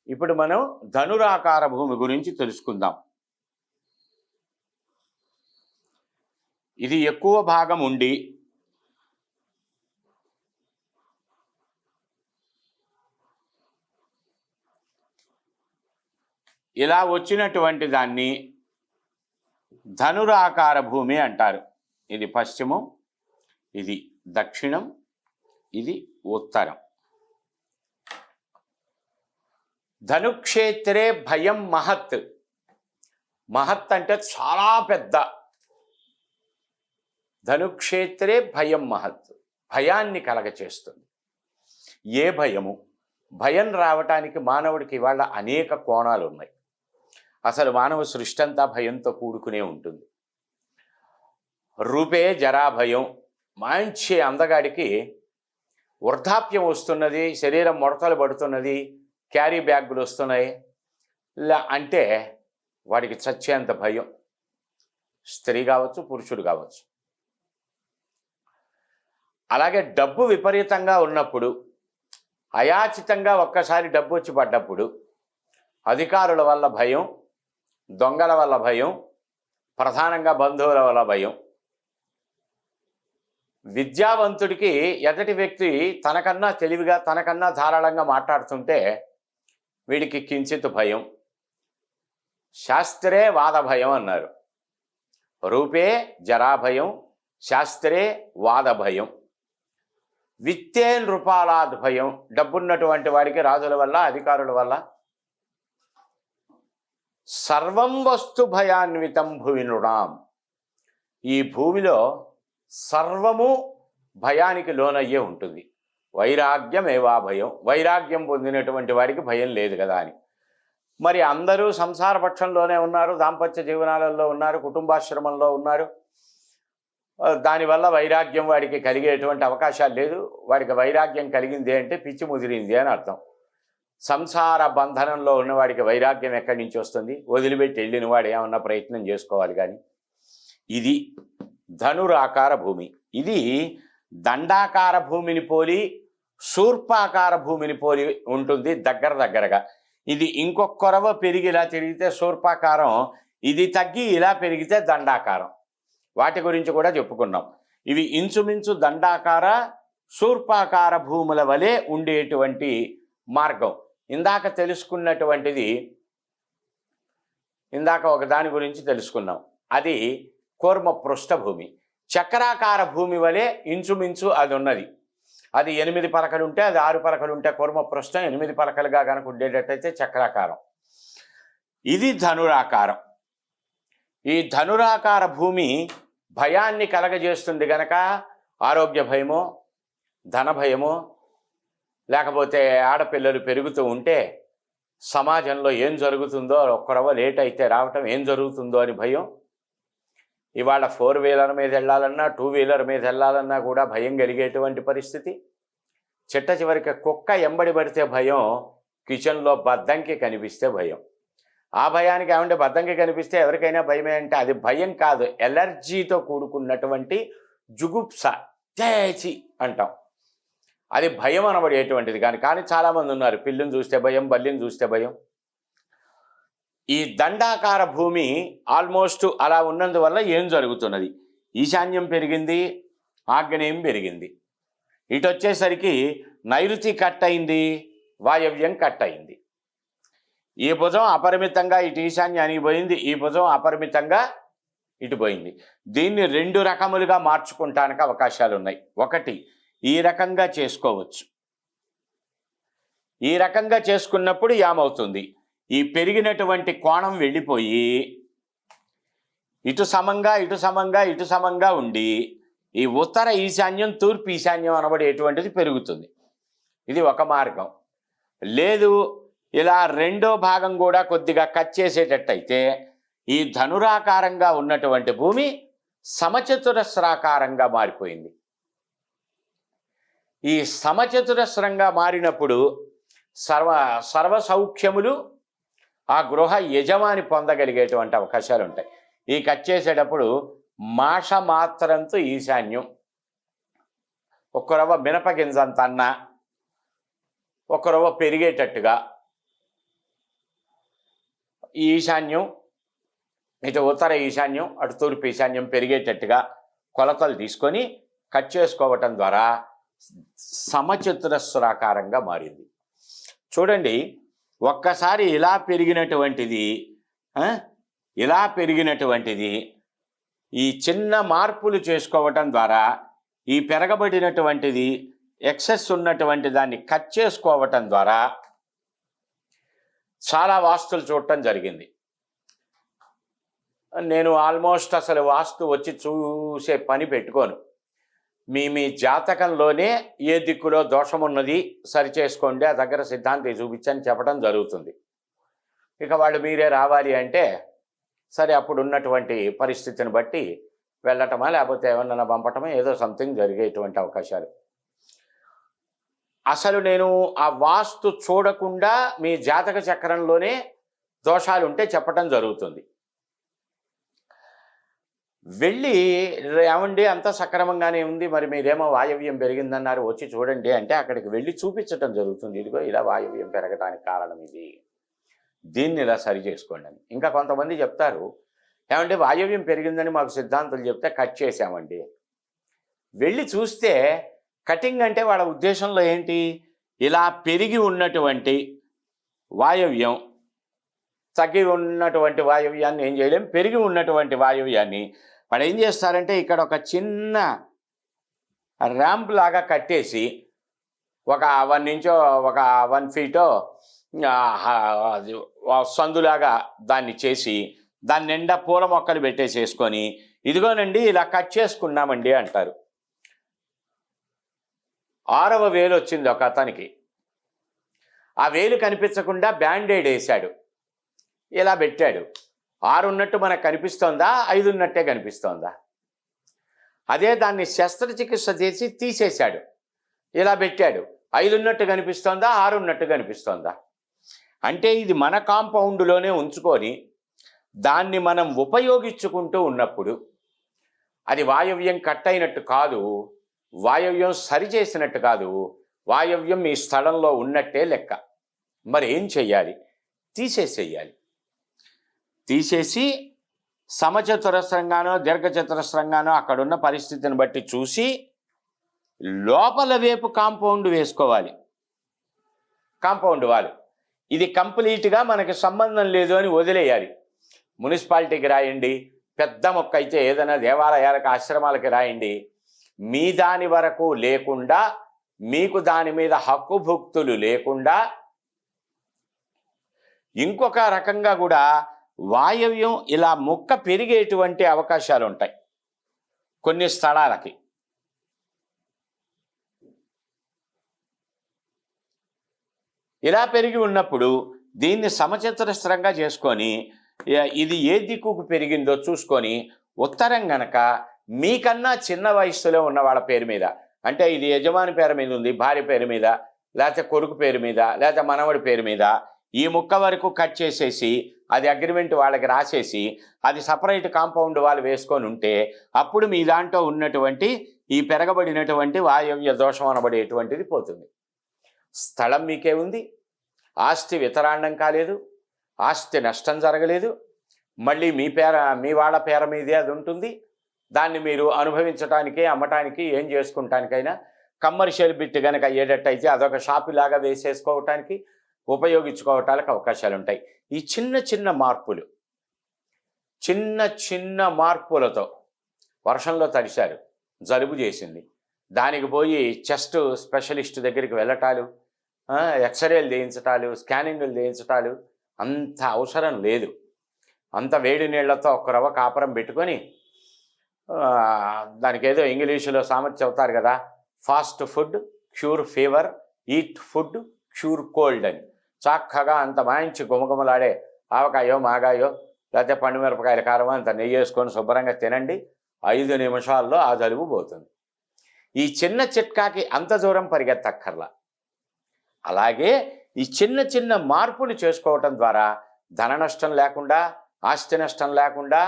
ఇప్పుడు మనం ధనురాకార భూమి గురించి తెలుసుకుందాం. ఇది ఎక్కువ భాగం ఉండి ఇలా వచ్చినటువంటి దాన్ని ధనురాకార భూమి అంటారు. ఇది పశ్చిమం, ఇది దక్షిణం, ఇది ఉత్తరం. ధనుక్షేత్రే భయం మహత్. మహత్ అంటే చాలా పెద్ద. ధనుక్షేత్రే భయం మహత్, భయాన్ని కలగచేస్తుంది. ఏ భయము? భయం రావటానికి మానవుడికి ఇవాళ అనేక కోణాలు ఉన్నాయి. అసలు మానవ సృష్టి అంతా భయంతో కూడుకునే ఉంటుంది. రూపే జరా భయం. మంచి అందగాడికి వృద్ధాప్యం వస్తున్నది, శరీరం ముడతలు పడుతున్నది, క్యారీ బ్యాగులు వస్తున్నాయి అంటే వాడికి చచ్చేంత భయం. స్త్రీ కావచ్చు, పురుషుడు కావచ్చు. అలాగే డబ్బు విపరీతంగా ఉన్నప్పుడు, అయాచితంగా ఒక్కసారి డబ్బు వచ్చి పడ్డప్పుడు అధికారుల వల్ల భయం, దొంగల వల్ల భయం, ప్రధానంగా బంధువుల వల్ల భయం. విద్యావంతుడికి ఎదటి వ్యక్తి తనకన్నా తెలివిగా, తనకన్నా ధారాళంగా మాట్లాడుతుంటే వీడికి కించిత్ భయం. శాస్త్రే వాద భయం అన్నారు. రూపే జరా భయం, శాస్త్రే వాద భయం. విత్తే నృపాలాద్ భయం. డబ్బున్నటువంటి వాడికి రాజుల వల్ల, అధికారుల వల్ల. సర్వం వస్తు భయాన్వితం భువి నృణాం. ఈ భూమిలో సర్వము భయానికి లోనయ్యే ఉంటుంది. వైరాగ్యం ఏవా భయం. వైరాగ్యం పొందినటువంటి వాడికి భయం లేదు కదా అని. మరి అందరూ సంసార పక్షంలోనే ఉన్నారు, దాంపత్య జీవనాలలో ఉన్నారు, కుటుంబాశ్రమంలో ఉన్నారు. దానివల్ల వైరాగ్యం వాడికి కలిగేటువంటి అవకాశాలు లేదు. వాడికి వైరాగ్యం కలిగింది అంటే పిచ్చి ముదిరింది అని అర్థం. సంసార బంధనంలో ఉన్నవాడికి వైరాగ్యం ఎక్కడి నుంచి వస్తుంది? వదిలిపెట్టి వెళ్ళిన వాడు ఏమన్నా ప్రయత్నం చేసుకోవాలి. కానీ ఇది ధనురాకార భూమి. ఇది దండాకార భూమిని పోలి, శూర్పాకార భూమిని పోలి ఉంటుంది దగ్గరగా. ఇది ఇంకొక పెరిగి ఇలా తిరిగితే శూర్పాకారం, ఇది తగ్గి ఇలా పెరిగితే దండాకారం. వాటి గురించి కూడా చెప్పుకున్నాం. ఇవి ఇంచుమించు దండాకార, శూర్పాకార భూముల వలె ఉండేటువంటి మార్గం. ఇందాక తెలుసుకున్నటువంటిది, ఇందాక ఒక దాని గురించి తెలుసుకున్నాం. అది కూర్మ పృష్ఠభూమి. చక్రాకార భూమి వలె ఇంచుమించు అది ఉన్నది. అది 8 పలకలు ఉంటే, అది 6 పలకలు ఉంటే కూర్మ పృష్ఠం, 8 పలకలుగా కనుక ఉండేటట్టయితే చక్రాకారం. ఇది ధనురాకారం. ఈ ధనురాకార భూమి భయాన్ని కలగజేస్తుంది గనక ఆరోగ్య భయమో, ధన భయమో, లేకపోతే ఆడపిల్లలు పెరుగుతూ ఉంటే సమాజంలో ఏం జరుగుతుందో, ఒక్కరవ లేట్ అయితే రావటం, ఏం జరుగుతుందో అని భయం. ఇవాళ 4 వీలర్ మీద వెళ్ళాలన్నా, 2 వీలర్ మీద వెళ్ళాలన్నా కూడా భయం కలిగేటువంటి పరిస్థితి. చిట్ట చివరికి కుక్క ఎంబడి పడితే భయం, కిచెన్లో బద్దంకి కనిపిస్తే భయం. ఆ భయానికి ఏమంటే బద్దంకి కనిపిస్తే ఎవరికైనా భయమే అంటే అది భయం కాదు, ఎలర్జీతో కూడుకున్నటువంటి జుగుప్స, చేచి అంటాం. అది భయం అనబడేటువంటిది. కానీ చాలామంది ఉన్నారు, పిల్లిని చూస్తే భయం, బల్లిని చూస్తే భయం. ఈ దండాకార భూమి ఆల్మోస్ట్ అలా ఉన్నందువల్ల ఏం జరుగుతున్నది? ఈశాన్యం పెరిగింది, ఆగ్నేయం పెరిగింది. ఇటు వచ్చేసరికి నైరుతి కట్ అయింది, వాయవ్యం కట్ అయింది. ఈ భుజం అపరిమితంగా ఇటు ఈశాన్యానికి పోయింది, ఈ భుజం అపరిమితంగా ఇటు పోయింది. దీన్ని 2 రకములుగా మార్చుకుంటానికి అవకాశాలు ఉన్నాయి. ఒకటి, ఈ రకంగా చేసుకోవచ్చు. ఈ రకంగా చేసుకున్నప్పుడు ఏమవుతుంది? ఈ పెరిగినటువంటి కోణం వెళ్ళిపోయి ఇటు సమంగా, ఇటు సమంగా, ఇటు సమంగా ఉండి ఈ ఉత్తర ఈశాన్యం, తూర్పు ఈశాన్యం అనబడేటువంటిది పెరుగుతుంది. ఇది ఒక మార్గం. లేదు, ఇలా రెండో భాగం కూడా కొద్దిగా కట్ చేసేటట్టయితే ఈ ధనురాకారంగా ఉన్నటువంటి భూమి సమచతురస్రాకారంగా మారిపోయింది. ఈ సమచతురస్రంగా మారినప్పుడు సర్వ సౌఖ్యములు ఆ గృహ యజమాని పొందగలిగేటువంటి అవకాశాలు ఉంటాయి. ఈ కట్ చేసేటప్పుడు మాష మాత్రంతో ఈశాన్యం, ఒక రవ్వ మినపగింజంత అన్న, ఒక రవ్వ పెరిగేటట్టుగా ఈ ఈశాన్యం, ఇటు ఉత్తర ఈశాన్యం, అటు తూర్పు ఈశాన్యం పెరిగేటట్టుగా కొలతలు తీసుకొని కట్ చేసుకోవటం ద్వారా సమచతురస్రాకారంగా మారింది. చూడండి, ఒక్కసారి ఇలా పెరిగినటువంటిది ఈ చిన్న మార్పులు చేసుకోవటం ద్వారా ఈ పెరగబడినటువంటిది ఎక్సెస్ ఉన్నటువంటి దాన్ని కట్ చేసుకోవటం ద్వారా చాలా వాస్తులు చూడటం జరిగింది. నేను ఆల్మోస్ట్ అసలు వాస్తు వచ్చి చూసే పని పెట్టుకోను. మీ జాతకంలోనే ఏ దిక్కులో దోషం ఉన్నది సరి చేసుకోండి, ఆ దగ్గర సిద్ధాంతి చూపించని చెప్పడం జరుగుతుంది. ఇక వాళ్ళు మీరే రావాలి అంటే సరే, అప్పుడు ఉన్నటువంటి పరిస్థితిని బట్టి వెళ్ళటమా లేకపోతే ఏమన్నా పంపటమా, ఏదో సంథింగ్ జరిగేటువంటి అవకాశాలు. అసలు నేను ఆ వాస్తు చూడకుండా మీ జాతక చక్రంలోనే దోషాలు ఉంటే చెప్పటం జరుగుతుంది. వెళ్ళి ఏమండి అంతా సక్రమంగానే ఉంది, మరి మీరేమో వాయవ్యం పెరిగిందన్నారు, వచ్చి చూడండి అంటే అక్కడికి వెళ్ళి చూపించటం జరుగుతుంది. ఇదిగో ఇలా వాయవ్యం పెరగడానికి కారణం ఇది, దీన్ని ఇలా సరి చేసుకోండి అని. ఇంకా కొంతమంది చెప్తారు, ఏమంటే వాయవ్యం పెరిగిందని మాకు సిద్ధాంతులు చెప్తే కట్ చేసామండి. వెళ్ళి చూస్తే కటింగ్ అంటే వాళ్ళ ఉద్దేశంలో ఏంటి, ఇలా పెరిగి ఉన్నటువంటి వాయవ్యం తగ్గి ఉన్నటువంటి వాయవ్యాన్ని ఏం చేయలేం, పెరిగి ఉన్నటువంటి వాయవ్యాన్ని వాడు ఏం చేస్తారంటే ఇక్కడ ఒక చిన్న ర్యాంప్ లాగా కట్టేసి ఒక 1 ఇంచో ఒక 1 ఫీటో సందులాగా దాన్ని చేసి దాని నిండా పూల మొక్కలు పెట్టేసేసుకొని ఇదిగోనండి ఇలా కట్ చేసుకున్నామండి అంటారు. 6వ వేలు వచ్చింది ఒక అతనికి. ఆ వేలు కనిపించకుండా బ్యాండేడ్ వేశాడు, ఇలా పెట్టాడు. 6 ఉన్నట్టు మనకు కనిపిస్తోందా, 5 ఉన్నట్టే కనిపిస్తోందా? అదే దాన్ని శస్త్రచికిత్స చేసి తీసేశాడు, ఇలా పెట్టాడు. 5 ఉన్నట్టు కనిపిస్తోందా, 6 ఉన్నట్టు కనిపిస్తోందా? అంటే ఇది మన కాంపౌండ్లోనే ఉంచుకొని దాన్ని మనం ఉపయోగించుకుంటూ ఉన్నప్పుడు అది వాయవ్యం కట్ అయినట్టు కాదు, వాయవ్యం సరిచేసినట్టు కాదు, వాయవ్యం ఈ స్థలంలో ఉన్నట్టే లెక్క. మరి ఏం చెయ్యాలి? తీసేసేయాలి. తీసేసి సమచతురస్రంగానో దీర్ఘచతురస్రంగానో అక్కడున్న పరిస్థితిని బట్టి చూసి లోపల వైపు కాంపౌండ్ వేసుకోవాలి. కాంపౌండ్ వాల్ ఇది కంప్లీట్గా మనకి సంబంధం లేదు అని వదిలేయాలి. మున్సిపాలిటీకి రాయండి, పెద్ద మొక్క అయితే ఏదైనా దేవాలయాలకు ఆశ్రమాలకి రాయండి. మీ దాని వరకు లేకుండా, మీకు దాని మీద హక్కుభుక్తులు లేకుండా ఇంకొక రకంగా కూడా వాయవ్యం ఇలా మొక్క పెరిగేటువంటి అవకాశాలు ఉంటాయి కొన్ని స్థలాలకి. ఇలా పెరిగి ఉన్నప్పుడు దీన్ని సమచతురస్రంగా చేసుకొని ఇది ఏ దిక్కుకు పెరిగిందో చూసుకొని ఉత్తరం గనక మీకన్నా చిన్న వయస్సులో ఉన్న వాళ్ళ పేరు మీద, అంటే ఇది యజమాని పేరు మీద ఉంది, భార్య పేరు మీద, లేకపోతే కొడుకు పేరు మీద, లేకపోతే మనవడి పేరు మీద ఈ ముక్క వరకు కట్ చేసేసి అది అగ్రిమెంట్ వాళ్ళకి రాసేసి అది సపరేట్ కాంపౌండ్ వాళ్ళు వేసుకొని ఉంటే అప్పుడు మీ దాంట్లో ఉన్నటువంటి ఈ పెరగబడినటువంటి వాయవ్య దోషం అనబడేటువంటిది పోతుంది. స్థలం మీకే ఉంది, ఆస్తి వితరాండం కాలేదు, ఆస్తి నష్టం జరగలేదు, మళ్ళీ మీ వాళ్ళ పేర మీదే అది ఉంటుంది. దాన్ని మీరు అనుభవించడానికి, అమ్మటానికి, ఏం చేసుకుంటానికైనా కమర్షియల్ బిట్ కనుక అయ్యేటట్టయితే అదొక షాపు లాగా వేసేసుకోవటానికి, ఉపయోగించుకోవటానికి అవకాశాలు ఉంటాయి. ఈ చిన్న చిన్న మార్పులతో వర్షంలో తడిశారు, జలుబు చేసింది, దానికి పోయి చెస్ట్ స్పెషలిస్ట్ దగ్గరికి వెళ్ళటాలు, ఎక్స్రేలు చేయించటాలు, స్కానింగ్లు చేయించటాలు అంత అవసరం లేదు. అంత వేడి నీళ్లతో ఒక రవ్వ కాపరం పెట్టుకొని దానికి ఏదో ఇంగ్లీషులో సామెత చెబుతారు కదా, fast food cure fever, eat food cure cold అని. చక్కగా అంత మాయించి గుమగుమలాడే ఆవకాయో మాగాయో లేకపోతే పండుమిరపకాయల కారమో అంత నెయ్యి వేసుకొని శుభ్రంగా తినండి, 5 నిమిషాల్లో ఆ జలుబు పోతుంది. ఈ చిన్న చిట్కాకి అంత దూరం పరిగెత్తక్కర్లా. అలాగే ఈ చిన్న మార్పులు చేసుకోవటం ద్వారా ధన నష్టం లేకుండా, ఆస్తి నష్టం లేకుండా,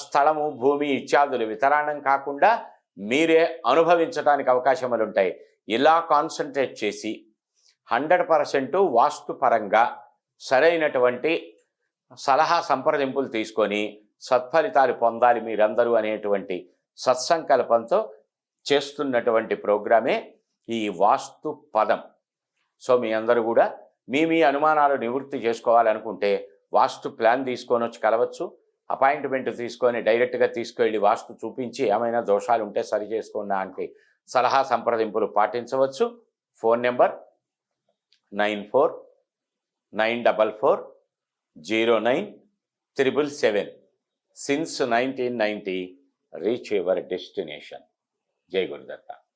స్థలము, భూమి ఇత్యాదులు వితరాణం కాకుండా మీరే అనుభవించడానికి అవకాశములు ఉంటాయి. ఇలా కాన్సన్ట్రేట్ చేసి 100% వాస్తుపరంగా సరైనటువంటి సలహా సంప్రదింపులు తీసుకొని సత్ఫలితాలు పొందాలి మీరందరూ అనేటువంటి సత్సంకల్పంతో చేస్తున్నటువంటి ప్రోగ్రామే ఈ వాస్తు పదం. సో మీ అందరూ కూడా మీ అనుమానాలు నివృత్తి చేసుకోవాలనుకుంటే వాస్తు ప్లాన్ తీసుకొని వచ్చి కలవచ్చు. అపాయింట్మెంట్ తీసుకొని డైరెక్ట్గా తీసుకెళ్ళి వాస్తు చూపించి ఏమైనా దోషాలు ఉంటే సరి చేసుకోవడానికి సలహా సంప్రదింపులు పాటించవచ్చు. Phone number 9494409777. Since 1990, reach your destination. Jai Gurudata.